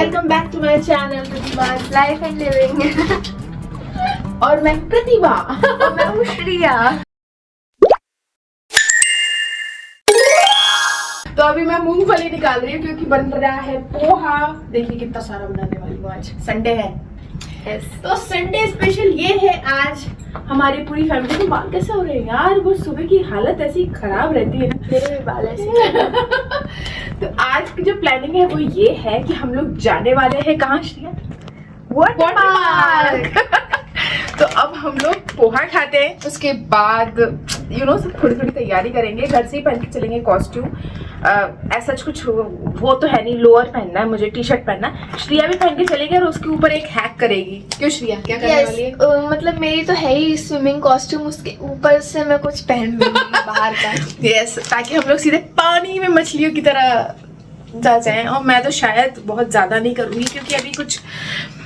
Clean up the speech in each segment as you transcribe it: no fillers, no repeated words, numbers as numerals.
Welcome back to my channel Pratibha's life and living. और मैं प्रतिभा और मैं हूँ श्रिया। तो अभी मैं मूंगफली निकाल रही हूँ क्योंकि बन रहा है पोहा। देखिए कितना सारा बनाने वाली हूँ, आज संडे है। तो संडे स्पेशल ये है आज। हमारी पूरी फैमिली के बाल कैसे हो रहे हैं यार, वो सुबह की हालत ऐसी खराब रहती है ना, मेरे भी बाल ऐसे। तो आज की जो प्लानिंग है वो ये है कि हम लोग जाने वाले हैं कहाँ श्रिया? Water park. तो अब हम लोग पोहा खाते हैं, उसके बाद सब थोड़ी थोड़ी तैयारी करेंगे। घर से ही पहन के चलेंगे कॉस्ट्यूम। ऐसा कुछ वो तो है नहीं, लोअर पहनना है मुझे, टी शर्ट पहनना है। श्रिया भी पहन के चलेगी और उसके ऊपर एक हैक करेगी। क्यों श्रिया, क्या करने वाली है? मतलब मेरी तो है ही स्विमिंग कॉस्ट्यूम, उसके ऊपर से मैं कुछ पहन लूंगी बाहर का। यस, ताकि हम लोग सीधे पानी में मछलियों की तरह जा जाएं। और मैं तो शायद बहुत ज्यादा नहीं करूंगी क्योंकि अभी कुछ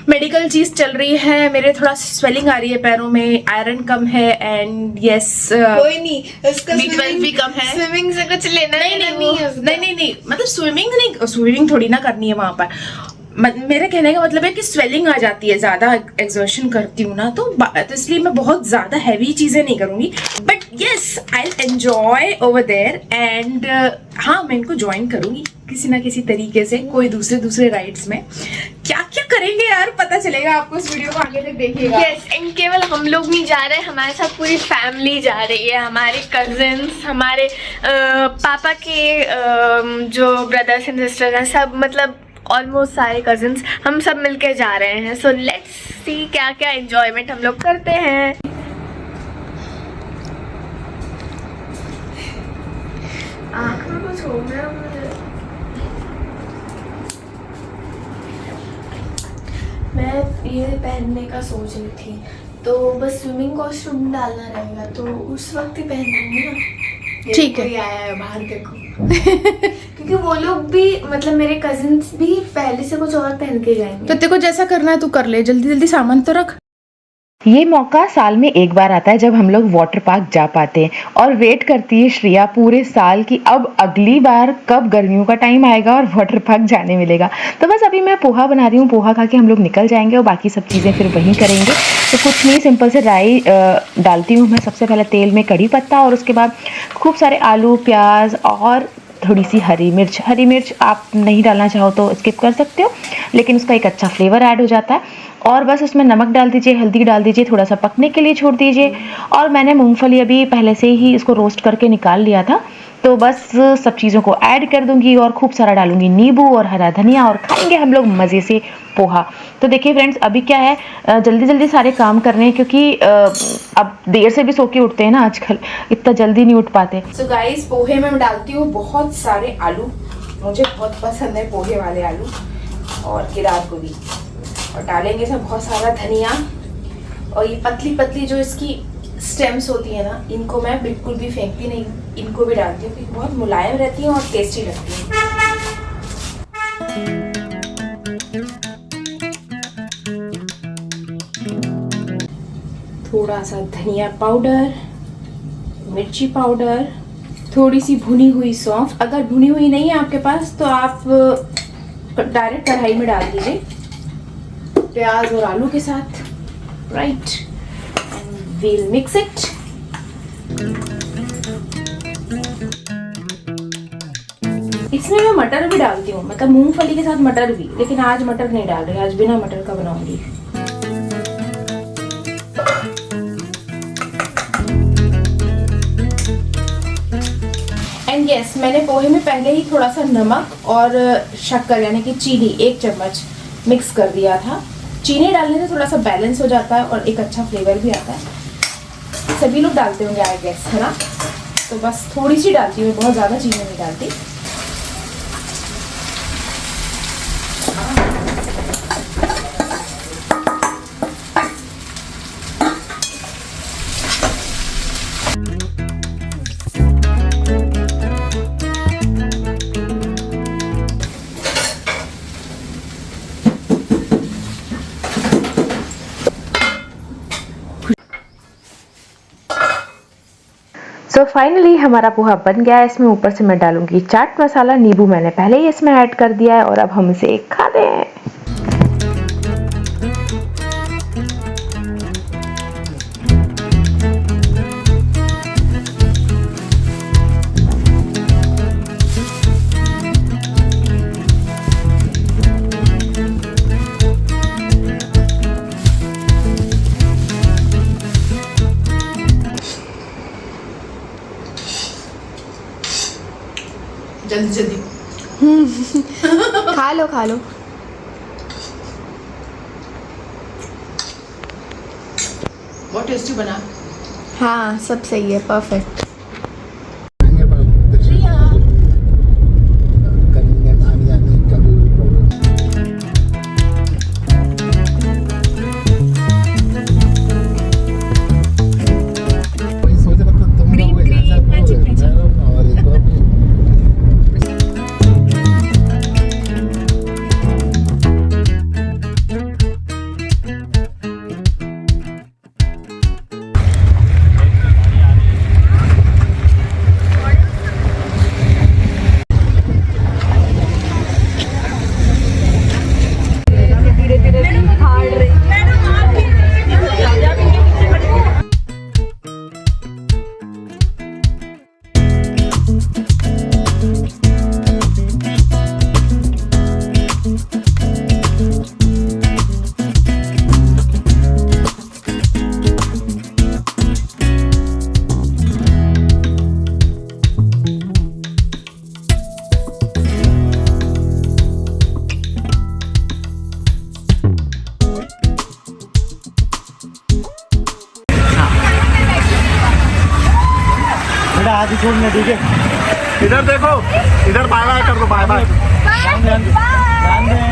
मेडिकल चीज चल रही है। मेरे थोड़ा स्वेलिंग आ रही है पैरों में, आयरन कम है एंड यस कोई नहीं, उसका B12 भी कम है। स्विमिंग से कुछ लेना नहीं, मतलब स्विमिंग थोड़ी ना करनी है वहां पर। मेरे कहने का मतलब है कि स्वेलिंग आ जाती है, ज्यादा एक्सर्शन करती हूँ ना, तो इसलिए मैं बहुत ज्यादा हैवी चीजें नहीं करूंगी। But yes, I will enjoy over there and हाँ, मैं इनको ज्वाइन करूंगी किसी ना किसी तरीके से, कोई दूसरे राइड्स में। क्या क्या करेंगे यार, पता चलेगा आपको, इस वीडियो को आगे तक देखिएगा। यस, एंड केवल हम लोग नहीं जा रहे हैं, हमारे साथ पूरी फैमिली जा रही है। हमारे कजिन्स, हमारे पापा के जो ब्रदर्स एंड सिस्टर्स हैं, सब मतलब ऑलमोस्ट सारे कजिन्स, हम सब मिलके जा रहे हैं। सो लेट्स सी क्या क्या एंजॉयमेंट हम लोग करते हैं। आँख में कुछ हो गया मुझे। मैं ये पहनने का सोच रही थी, तो बस स्विमिंग कॉस्ट्यूम डालना रहेगा, तो उस वक्त ही पहन लूंगी ना। ठीक है। कोई आया है बाहर देखो। क्योंकि वो लोग भी, मतलब मेरे कजिन्स भी पहले से कुछ और पहन के जाएंगे। तो तेरे को जैसा करना है तू कर ले, जल्दी जल्दी सामान तो रख। ये मौका साल में एक बार आता है जब हम लोग वाटर पार्क जा पाते हैं, और वेट करती है श्रिया पूरे साल की अब अगली बार कब गर्मियों का टाइम आएगा और वाटर पार्क जाने मिलेगा। तो बस अभी मैं पोहा बना रही हूँ, पोहा खा के हम लोग निकल जाएंगे और बाकी सब चीज़ें फिर वहीं करेंगे। तो कुछ नहीं, सिंपल से राई डालती हूँ मैं सबसे पहले तेल में, कड़ी पत्ता, और उसके बाद खूब सारे आलू, प्याज और थोड़ी सी हरी मिर्च आप नहीं डालना चाहो तो स्किप कर सकते हो, लेकिन उसका एक अच्छा फ्लेवर ऐड हो जाता है। और बस उसमें नमक डाल दीजिए, हल्दी डाल दीजिए, थोड़ा सा पकने के लिए छोड़ दीजिए। और मैंने मूंगफली अभी पहले से ही इसको रोस्ट करके निकाल लिया था, तो बस सब चीज़ों को ऐड कर दूंगी और खूब सारा डालूंगी नींबू और हरा धनिया, और खाएंगे हम लोग मज़े से पोहा। तो देखिए फ्रेंड्स, अभी क्या है, जल्दी जल्दी सारे काम करने हैं क्योंकि अब देर से भी सो के उठते हैं ना आजकल, इतना जल्दी नहीं उठ पाते। सो गाइस, पोहे में मैं डालती हूँ बहुत सारे आलू, मुझे बहुत पसंद है पोहे वाले आलू, और किरार को भी। और डालेंगे इसमें बहुत सारा धनिया, और ये पतली पतली जो इसकी स्टेम्स होती है ना, इनको मैं बिल्कुल भी फेंकती नहीं, इनको भी डालती हूँ क्योंकि बहुत मुलायम रहती हैं और टेस्टी लगती हैं। थोड़ा सा धनिया पाउडर, मिर्ची पाउडर, थोड़ी सी भुनी हुई सौंफ। अगर भुनी हुई नहीं है आपके पास तो आप डायरेक्ट कढ़ाई में डाल दीजिए प्याज और आलू के साथ, right, and we'll mix it. इसमें मैं मटर भी डालती हूँ, मतलब मूंगफली के साथ मटर भी, लेकिन आज मटर नहीं डाल रही, आज बिना मटर का बनाऊंगी। एंड यस, मैंने पोहे में पहले ही थोड़ा सा नमक और शक्कर यानी कि चीनी 1 चम्मच मिक्स कर दिया था। चीनी डालने से थोड़ा सा बैलेंस हो जाता है और एक अच्छा फ्लेवर भी आता है। सभी लोग डालते होंगे आई गेस, है ना? तो बस थोड़ी सी डालती हूँ, बहुत ज़्यादा चीनी नहीं डालती। सो फाइनली हमारा पोहा बन गया है। इसमें ऊपर से मैं डालूंगी चाट मसाला, नींबू मैंने पहले ही इसमें ऐड कर दिया है, और अब हम इसे खाते हैं। जल्दी जल्दी। खा लो खा लो। बहुत टेस्टी बना। हाँ सब सही है, परफेक्ट। आदि छोड़ने दीजिए। इधर देखो, इधर बाय बाय कर दो, बाय बाय। ध्यान दें।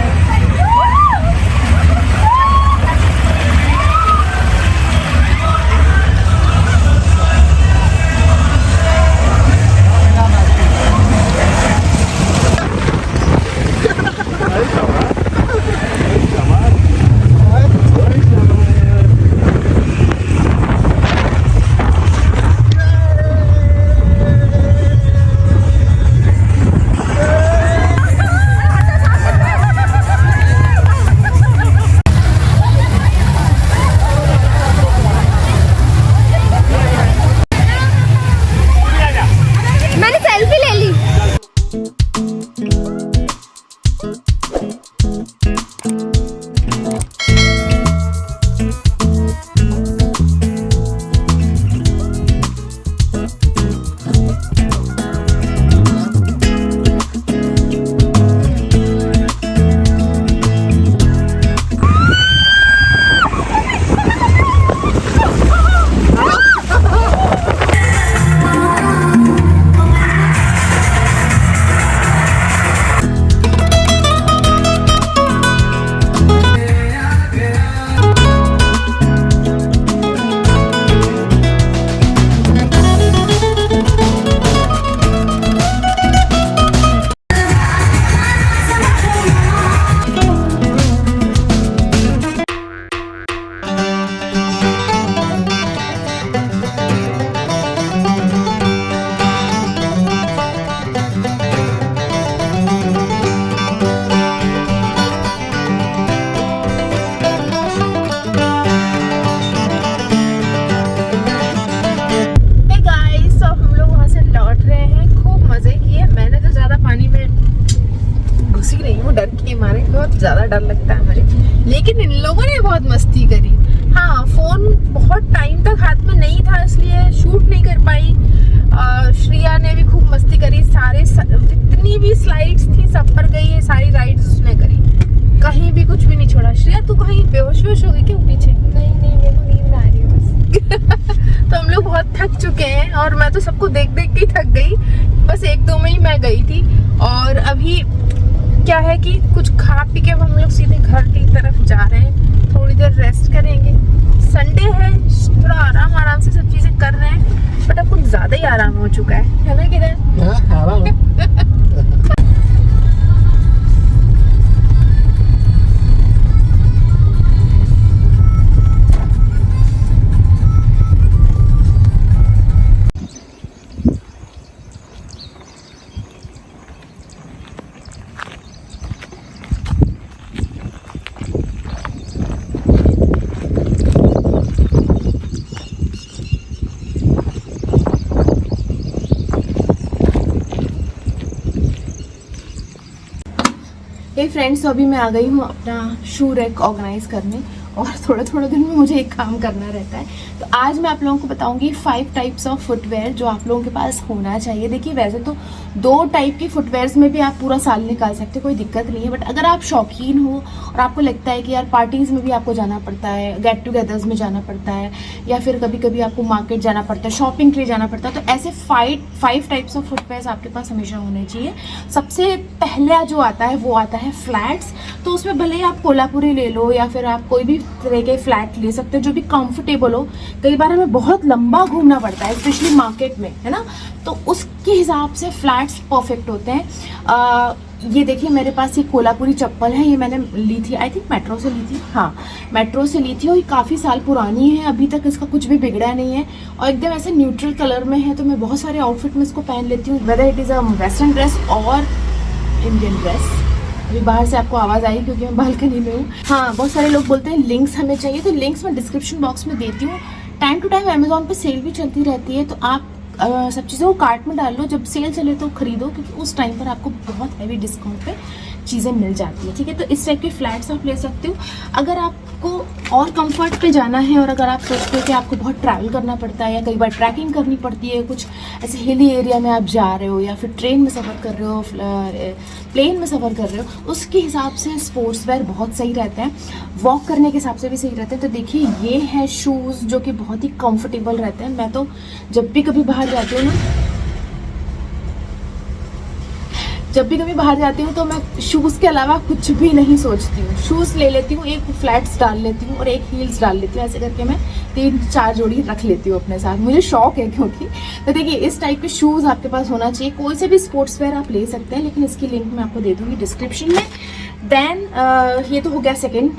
ज़्यादा डर लगता है मुझे, लेकिन इन लोगों ने बहुत मस्ती करी। हाँ, फ़ोन बहुत टाइम तक हाथ में नहीं था इसलिए शूट नहीं कर पाई। श्रिया ने भी खूब मस्ती करी, जितनी भी स्लाइड्स थी सब पर गई है, सारी राइड्स उसने करी, कहीं भी कुछ भी नहीं छोड़ा। श्रिया तू कहीं बेहोश हो गई क्या पीछे? नहीं मेरे को नींद आ रही है बस। तो हम लोग बहुत थक चुके हैं और मैं तो सबको देख देख के थक गई, बस 1-2 में ही मैं गई थी। और अभी क्या है कि कुछ खा पी के हम लोग सीधे घर की तरफ जा रहे हैं, थोड़ी देर रेस्ट करेंगे। संडे है, थोड़ा आराम से सब चीजें कर रहे हैं, बट अब कुछ ज्यादा ही आराम हो चुका है ना किरण? आराम है। हे फ्रेंड्स, तो अभी मैं आ गई हूँ अपना शू रैक ऑर्गेनाइज करने, और थोड़े थोड़े दिन में मुझे एक काम करना रहता है। तो आज मैं आप लोगों को बताऊंगी 5 टाइप्स ऑफ फुटवेयर जो आप लोगों के पास होना चाहिए। देखिए वैसे तो 2 टाइप के फुटवेयर्स में भी आप पूरा साल निकाल सकते, कोई दिक्कत नहीं है, बट अगर आप शौकीन हो और आपको लगता है कि यार पार्टीज़ में भी आपको जाना पड़ता है, गेट टुगेदर्स में जाना पड़ता है, या फिर कभी कभी आपको मार्केट जाना पड़ता है, शॉपिंग के लिए जाना पड़ता है, तो ऐसे 5 टाइप्स ऑफ फुटवेयर्स आपके पास हमेशा होने चाहिए। सबसे पहला जो आता है वो आता है फ्लैट्स। तो उसमें भले ही आप कोल्हापुरी ले लो या फिर आप कोई भी तरह के फ्लैट ले सकते हो जो भी कंफर्टेबल हो। कई बार हमें बहुत लंबा घूमना पड़ता है स्पेशली मार्केट में, है ना, तो उसके हिसाब से फ्लैट्स परफेक्ट होते हैं। ये देखिए मेरे पास ये कोल्हापुरी चप्पल है, ये मैंने ली थी, आई थिंक मेट्रो से ली थी, हाँ मेट्रो से ली थी, और ये काफ़ी साल पुरानी है, अभी तक इसका कुछ भी बिगड़ा नहीं है, और एकदम ऐसे न्यूट्रल कलर में है। तो मैं बहुत सारे आउटफिट में इसको पहन लेती हूँ, whether it is a western dress और इंडियन ड्रेस। अभी बाहर से आपको आवाज़ आई क्योंकि मैं बालकनी में हूँ। हाँ, बहुत सारे लोग बोलते हैं लिंक्स हमें चाहिए, तो लिंक्स मैं डिस्क्रिप्शन बॉक्स में देती हूँ। टाइम टू टाइम अमेजोन पे सेल भी चलती रहती है, तो आप सब चीज़ों को कार्ट में डाल लो, जब सेल चले तो खरीदो, क्योंकि उस टाइम पर आपको बहुत हैवी डिस्काउंट पे चीज़ें मिल जाती है। ठीक है, तो इस टाइप के फ्लैट्स आप ले सकते हो। अगर आपको और कंफर्ट पे जाना है और अगर आप सोचते हो कि आपको बहुत ट्रैवल करना पड़ता है या कई बार ट्रैकिंग करनी पड़ती है, कुछ ऐसे हिली एरिया में आप जा रहे हो या फिर ट्रेन में सफ़र कर रहे हो, प्लेन में सफ़र कर रहे हो, उसके हिसाब से स्पोर्ट्स वेयर बहुत सही रहते हैं, वॉक करने के हिसाब से भी सही रहते हैं। तो देखिए ये है शूज़ जो कि बहुत ही कंफर्टेबल रहते हैं। मैं तो जब भी कभी बाहर जाती हूँ ना, तो मैं शूज़ के अलावा कुछ भी नहीं सोचती हूँ, शूज़ ले लेती हूँ, एक फ्लैट्स डाल लेती हूँ और एक हील्स डाल लेती हूँ, ऐसे करके मैं 3-4 जोड़ी रख लेती हूँ अपने साथ, मुझे शौक है क्योंकि। तो देखिए इस टाइप के शूज़ आपके पास होना चाहिए। कोई से भी स्पोर्ट्स वेयर आप ले सकते हैं, लेकिन इसकी लिंक मैं आपको दे दूँगी डिस्क्रिप्शन में। देन ये तो हो गया सेकेंड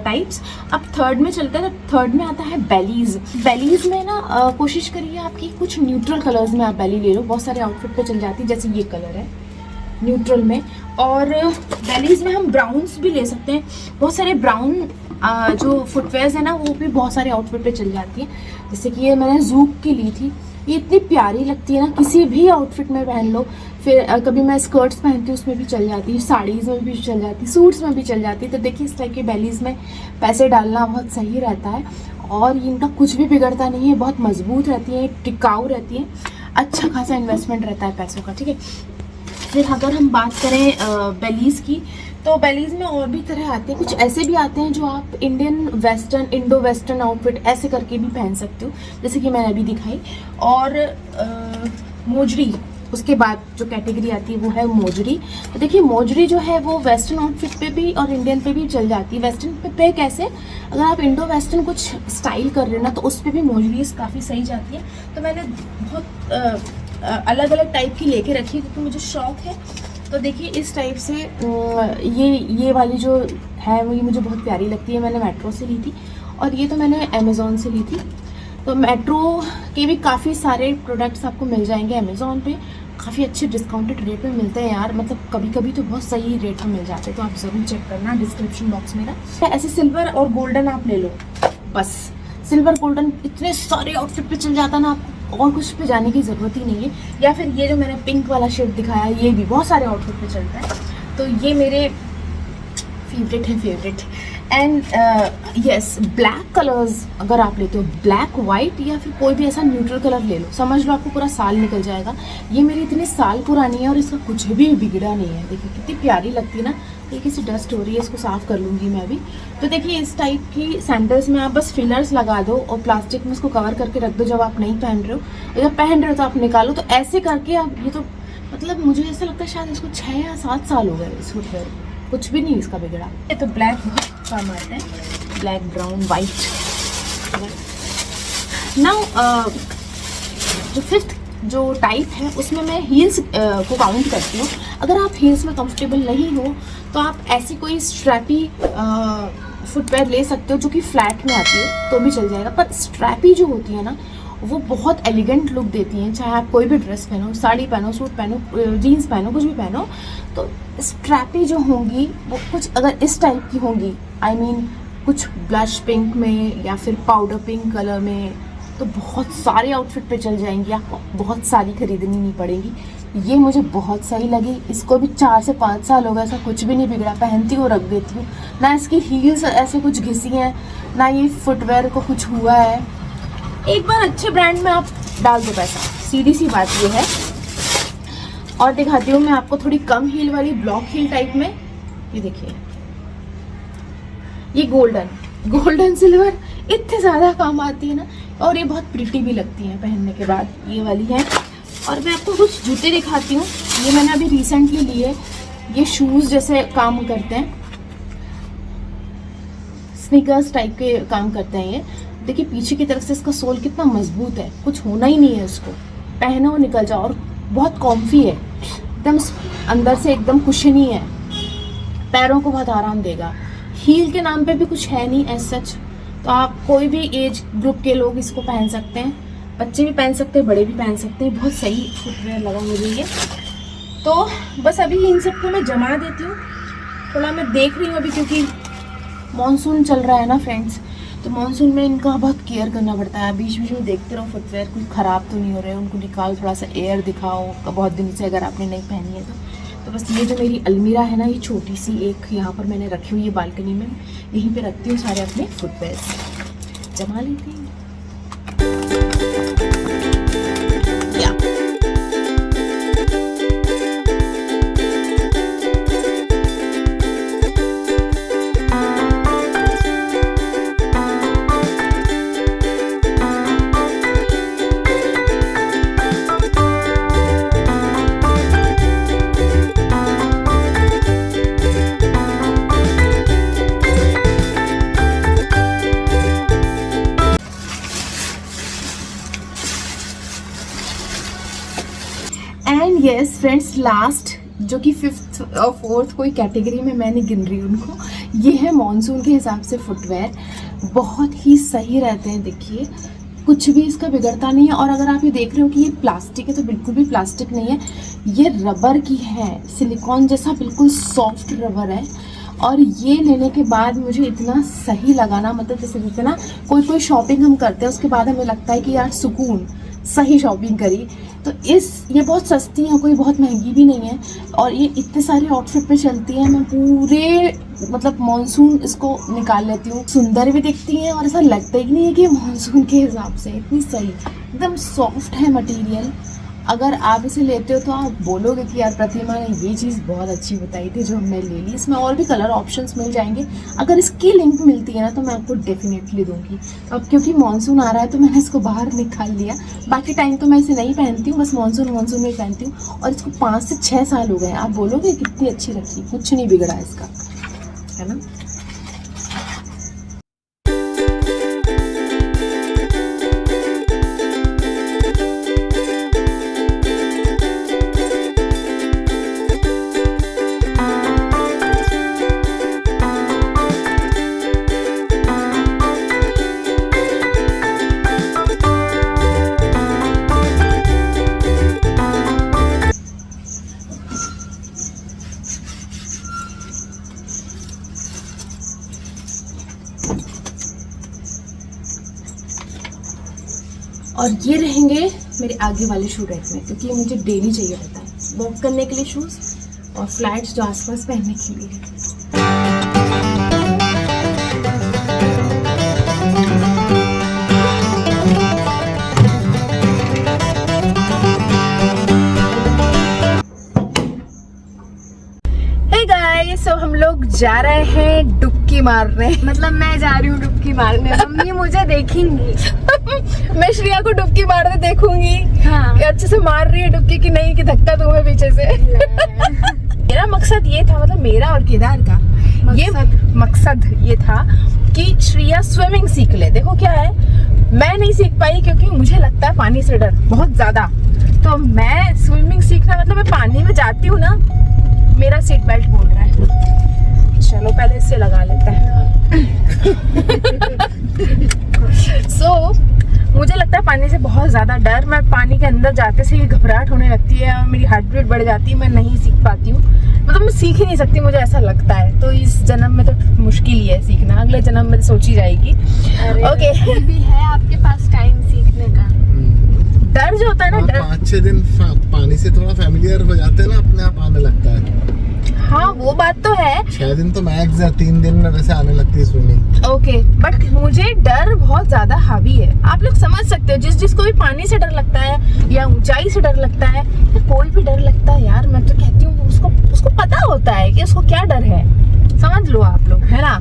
टाइप्स। अब थर्ड में चलते हैं। तो थर्ड में आता है बेलीज़। बेलीज़ में ना कोशिश करिए आपकी कुछ न्यूट्रल कलर्स में आप बेली ले लो, बहुत सारे आउटफिट पे चल जाती है, जैसे ये कलर है न्यूट्रल में। और बेलीज़ में हम ब्राउन्स भी ले सकते हैं, बहुत सारे ब्राउन जो फुटवेयर्स है ना वो भी बहुत सारे आउटफिट पे चल जाती है। जैसे कि ये मैंने जूक की ली थी, ये इतनी प्यारी लगती है ना, किसी भी आउटफिट में पहन लो। फिर कभी मैं स्कर्ट्स पहनती हूँ उसमें भी चल जाती है, साड़ीज़ में भी चल जाती है, सूट्स में भी चल जाती है। तो देखिए इस टाइप के बेलीज़ में पैसे डालना बहुत सही रहता है और इनका कुछ भी बिगड़ता नहीं है, बहुत मजबूत रहती है, टिकाऊ रहती है, अच्छा खासा इन्वेस्टमेंट रहता है पैसों का। ठीक है, फिर अगर हम बात करें बेलीज़ की, तो बेलीज़ में और भी तरह आते हैं, कुछ ऐसे भी आते हैं जो आप इंडो वेस्टर्न आउटफिट ऐसे करके भी पहन सकते हो, जैसे कि मैंने अभी दिखाई। और मोजरी, उसके बाद जो कैटेगरी आती है वो है मोजरी। तो देखिए मोजरी जो है वो वेस्टर्न आउटफिट पे भी और इंडियन पे भी चल जाती है। वेस्टर्न पे कैसे, अगर आप इंडो वेस्टर्न कुछ स्टाइल कर रहे हो ना, तो उस पर भी मोजरीज काफ़ी सही जाती है। तो मैंने बहुत अलग अलग टाइप की लेके रखी है क्योंकि मुझे शौक है। तो देखिए इस टाइप से ये वाली जो है वो मुझे बहुत प्यारी लगती है, मैंने मेट्रो से ली थी, और ये तो मैंने अमेज़ॉन से ली थी। तो मेट्रो के भी काफ़ी सारे प्रोडक्ट्स आपको मिल जाएंगे अमेज़ॉन पे, काफ़ी अच्छे डिस्काउंटेड रेट में मिलते हैं यार, मतलब कभी कभी तो बहुत सही रेट में मिल जाते हैं, तो आप ज़रूर चेक करना डिस्क्रिप्शन बॉक्स में ना। ऐसे सिल्वर और गोल्डन आप ले लो, बस सिल्वर गोल्डन इतने सारे आउटफिट पे चल जाता ना, आपको और कुछ पे जाने की ज़रूरत ही नहीं है। या फिर ये जो मैंने पिंक वाला शेड दिखाया, ये भी बहुत सारे आउटफिट पे चलता है, तो ये मेरे favourite. And yes, black colours अगर आप लेते हो, ब्लैक वाइट या फिर कोई भी ऐसा न्यूट्रल कलर ले लो, समझ लो आपको पूरा साल निकल जाएगा। ये मेरी इतने साल पुरानी है और इसका कुछ भी बिगड़ा नहीं है। देखिए कितनी प्यारी लगती है ना, एक सी डस्ट हो रही है, इसको साफ़ कर लूँगी मैं अभी। तो देखिए इस टाइप की सैंडल्स में आप बस फिलर्स लगा दो और प्लास्टिक में इसको कवर करके रख दो, जब आप नहीं पहन रहे हो, जब पहन रहे हो तो आप निकालो। तो ऐसे करके आप, ये तो मतलब मुझे ऐसा लगता है शायद इसको 6 या 7 साल हो गए इस फुटवेयर, कुछ भी नहीं इसका बिगड़ा। ये तो ब्लैक बहुत काम आते हैं, ब्लैक, ब्राउन, वाइट। नाउ जो फिफ्थ जो टाइप है उसमें मैं हील्स को काउंट करती हूँ। अगर आप हील्स में कंफर्टेबल नहीं हो तो आप ऐसी कोई स्ट्रैपी फुटवेयर ले सकते हो जो कि फ्लैट में आती है, तो भी चल जाएगा। पर स्ट्रैपी जो होती है ना वो बहुत एलिगेंट लुक देती हैं, चाहे आप कोई भी ड्रेस पहनो, साड़ी पहनो, सूट पहनो, जीन्स पहनो, कुछ भी पहनो। तो स्ट्रैपी जो होंगी वो कुछ अगर इस टाइप की होंगी, आई मीन कुछ ब्लश पिंक में या फिर पाउडर पिंक कलर में, तो बहुत सारे आउटफिट पे चल जाएंगी, आपको बहुत सारी खरीदनी नहीं पड़ेगी। ये मुझे बहुत सही लगी। इसको भी 4 से 5 साल हो गए, ऐसा कुछ भी नहीं बिगड़ा, पहनती हूँ रख देती हूँ। ना इसकी हील्स ऐसे कुछ घिसी हैं, ना ये फुटवेयर को कुछ हुआ है। एक बार अच्छे ब्रांड में आप डाल दो पैसा, सीधी सी बात ये है। और दिखाती हूँ मैं आपको थोड़ी कम हील वाली, ब्लॉक हील टाइप में। ये देखिए, ये गोल्डन सिल्वर इतने ज़्यादा काम आती है ना, और ये बहुत प्रिटी भी लगती हैं पहनने के बाद। ये वाली है। और मैं आपको कुछ जूते दिखाती हूँ। ये मैंने अभी रिसेंटली लिए। ये शूज़ जैसे काम करते हैं, स्नीकर्स टाइप के काम करते हैं ये। देखिए पीछे की तरफ से इसका सोल कितना मजबूत है, कुछ होना ही नहीं है इसको, पहनो और निकल जाओ। और बहुत कॉम्फी है, एकदम अंदर से एकदम कुशनी है, पैरों को बहुत आराम देगा। हील के नाम पे भी कुछ है नहीं एज सच, तो आप कोई भी एज ग्रुप के लोग इसको पहन सकते हैं, बच्चे भी पहन सकते हैं, बड़े भी पहन सकते हैं। बहुत सही फुटवेयर लगा मुझे ये। तो बस अभी इन सबको मैं जमा देती हूँ, थोड़ा मैं देख रही हूँ अभी, क्योंकि मॉनसून चल रहा है ना फ्रेंड्स, तो मॉनसून में इनका बहुत केयर करना पड़ता है। बीच बीच में देखते रहो फुटवेयर कोई ख़राब तो नहीं हो रहे, उनको निकाल, थोड़ा सा एयर दिखाओ बहुत दिन से अगर आपने नहीं पहनी है तो बस ये जो मेरी अलमीरा है ना, ये छोटी सी एक यहाँ पर मैंने रखी हुई है बालकनी में, यहीं पे रखती हूँ सारे अपने फुटवेयर, जमा लेती हूँ। एंड यस फ्रेंड्स, लास्ट जो कि 5th और 4th कोई कैटेगरी में मैं नहीं गिन रही उनको, ये है मॉनसून के हिसाब से फुटवेयर। बहुत ही सही रहते हैं, देखिए कुछ भी इसका बिगड़ता नहीं है। और अगर आप ये देख रहे हो कि ये प्लास्टिक है, तो बिल्कुल भी प्लास्टिक नहीं है, ये रबर की है, सिलिकॉन जैसा बिल्कुल सॉफ्ट रबर है। और ये लेने के बाद मुझे इतना सही लगा ना, मतलब जैसे कहते हैं ना, कोई शॉपिंग हम करते हैं उसके बाद हमें लगता है कि यार सुकून, सही शॉपिंग करी। तो ये बहुत सस्ती है, कोई बहुत महंगी भी नहीं है, और ये इतने सारे आउटफिट पे चलती है। मैं पूरे मतलब मॉनसून इसको निकाल लेती हूँ, सुंदर भी दिखती हैं और ऐसा लगता ही नहीं है कि मॉनसून के हिसाब से, इतनी सही, एकदम सॉफ्ट है मटेरियल। अगर आप इसे लेते हो तो आप बोलोगे कि यार प्रतिमा ने ये चीज़ बहुत अच्छी बताई थी जो हमने ले ली। इसमें और भी कलर ऑप्शंस मिल जाएंगे, अगर इसकी लिंक मिलती है ना तो मैं आपको डेफिनेटली दूंगी। अब क्योंकि मानसून आ रहा है तो मैंने इसको बाहर निकाल लिया, बाकी टाइम तो मैं इसे नहीं पहनती हूँ, बस मानसून में पहनती हूँ। और इसको 5 से 6 साल हो गए। आप बोलोगे कितनी अच्छी रखी, कुछ नहीं बिगड़ा इसका, है ना। और ये रहेंगे मेरे आगे वाले शू रैक में, क्योंकि ये मुझे डेली चाहिए रहता है, वॉक करने के लिए शूज़ और फ्लैट्स जो आसपास पहनने के लिए। So, हम लोग जा रहे हैं डुबकी मारने, मतलब मैं जा रही हूँ डुबकी मारने, मम्मी मुझे देखेंगी। मैं श्रेया को डुबकी मारते देखूंगी, हाँ। कि अच्छे से मार रही है डुबकी कि नहीं, कि धक्का दूंगा पीछे से। मेरा मकसद ये था, मतलब मेरा और केदार का मकसद ये था कि श्रेया स्विमिंग सीख ले। देखो क्या है, मैं नहीं सीख पाई क्योंकि मुझे लगता है पानी से डर बहुत ज्यादा, तो मैं स्विमिंग सीखना, मतलब मैं पानी में जाती हूँ ना, मेरा सीट बेल्ट बोल रहा है। चलो पहले इससे लगा लेते हैं। मुझे लगता है पानी से बहुत ज़्यादा डर, मैं पानी के अंदर जाते से ही घबराहट होने लगती है और मेरी हार्ट बीट बढ़ जाती है, मैं नहीं सीख पाती हूँ, मतलब मैं सीख ही नहीं सकती, मुझे ऐसा लगता है। तो इस जन्म में तो मुश्किल ही है सीखना, अगले जन्म में सोची जाएगी। ओके, भी है आपके पास टाइम सीखने का? डर जो होता है ना, डर 5-6 दिन पानी से थोड़ा फैमिलियर हो जाते हैं ना, अपने आप आने लगता है। हाँ वो बात तो है। 6 दिन तो मैक्स है, 3 दिन में वैसे आने लगती है स्विमिंग। ओके, बट मुझे डर बहुत ज्यादा हावी है। आप लोग समझ सकते हो, जिसको भी पानी से डर लगता है या ऊंचाई से डर लगता है या कोई भी डर लगता है यार, मैं तो कहती हूँ उसको पता होता है कि उसको क्या डर है। समझ लो आप लोग, है ना।